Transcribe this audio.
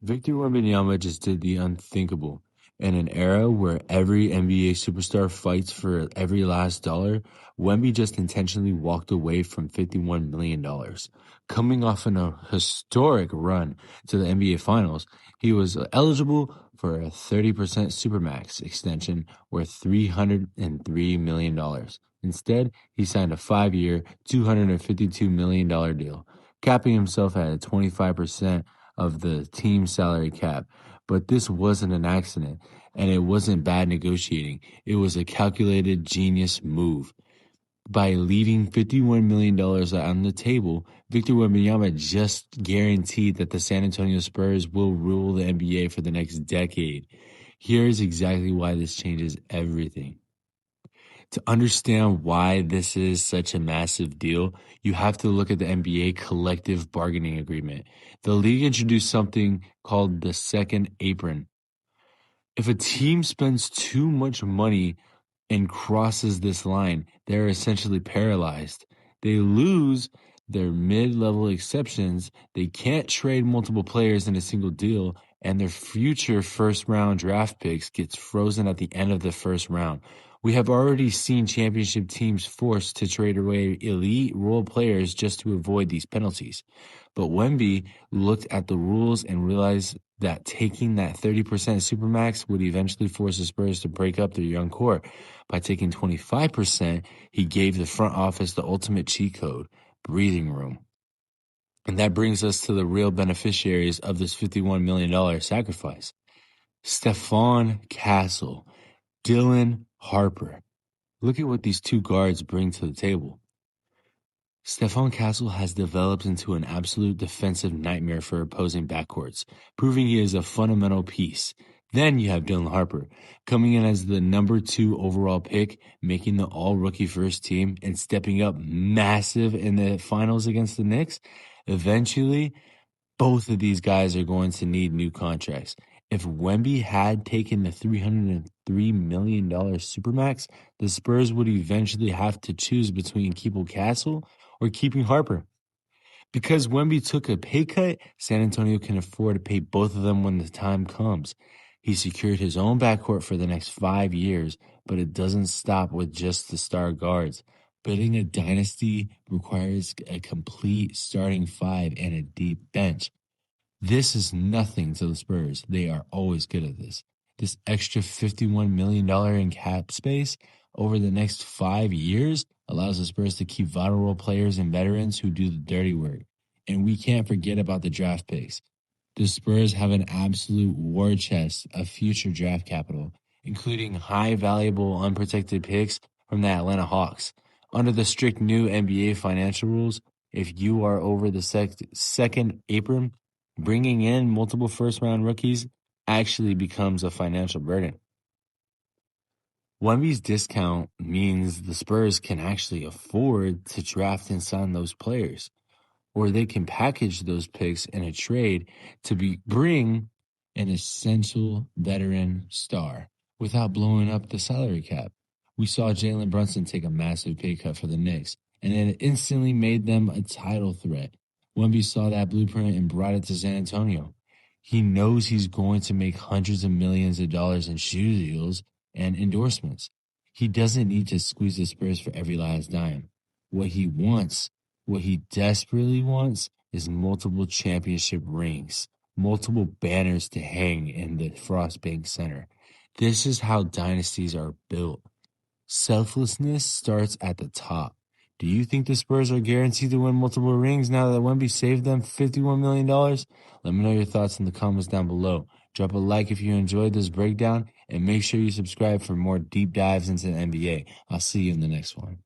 Victor Wembanyama just did the unthinkable. In an era where every NBA superstar fights for every last dollar, Wemby just intentionally walked away from $51 million. Coming off a historic run to the NBA Finals, he was eligible for a 30% Supermax extension worth $303 million. Instead, he signed a 5-year, $252 million deal, capping himself at a 25% of the team salary cap. But this wasn't an accident, and it wasn't bad negotiating. It was a calculated genius move. By leaving $51 million on the table, Victor Wembanyama just guaranteed that the San Antonio Spurs will rule the NBA for the next decade. Here's exactly why this changes everything. To understand why this is such a massive deal, you have to look at the NBA collective bargaining agreement. The league introduced something called the second apron. If a team spends too much money and crosses this line, they're essentially paralyzed. They lose their mid-level exceptions. They can't trade multiple players in a single deal, and their future first-round draft picks gets frozen at the end of the first round. We have already seen championship teams forced to trade away elite role players just to avoid these penalties. But Wemby looked at the rules and realized that taking that 30% supermax would eventually force the Spurs to break up their young core. By taking 25%, he gave the front office the ultimate cheat code, breathing room. And that brings us to the real beneficiaries of this $51 million sacrifice. Stephon Castle, Dylan Harper. Look at what these two guards bring to the table. Stephon Castle has developed into an absolute defensive nightmare for opposing backcourts, proving he is a fundamental piece. Then you have Dylan Harper, coming in as the number 2 overall pick, making the all-rookie first team, and stepping up massive in the finals against the Knicks. Eventually, both of these guys are going to need new contracts. If Wemby had taken the $303 million Supermax, the Spurs would eventually have to choose between keeping Castle or keeping Harper. Because Wemby took a pay cut, San Antonio can afford to pay both of them when the time comes. He secured his own backcourt for the next 5 years, but it doesn't stop with just the star guards. Building a dynasty requires a complete starting 5 and a deep bench. This is nothing to the Spurs. They are always good at this. This extra $51 million in cap space over the next 5 years allows the Spurs to keep vital role players and veterans who do the dirty work. And we can't forget about the draft picks. The Spurs have an absolute war chest of future draft capital, including high valuable unprotected picks from the Atlanta Hawks. Under the strict new NBA financial rules, if you are over the second apron, bringing in multiple first-round rookies actually becomes a financial burden. Wemby's discount means the Spurs can actually afford to draft and sign those players, or they can package those picks in a trade to bring an essential veteran star without blowing up the salary cap. We saw Jalen Brunson take a massive pay cut for the Knicks, and it instantly made them a title threat. Wemby saw that blueprint and brought it to San Antonio. He knows he's going to make hundreds of millions of dollars in shoe deals and endorsements. He doesn't need to squeeze the Spurs for every last dime. What he desperately wants is multiple championship rings, multiple banners to hang in the Frostbank Center. This is how dynasties are built. Selflessness starts at the top. Do you think the Spurs are guaranteed to win multiple rings now that Wemby saved them $51 million? Let me know your thoughts in the comments down below. Drop a like if you enjoyed this breakdown, and make sure you subscribe for more deep dives into the NBA. I'll see you in the next one.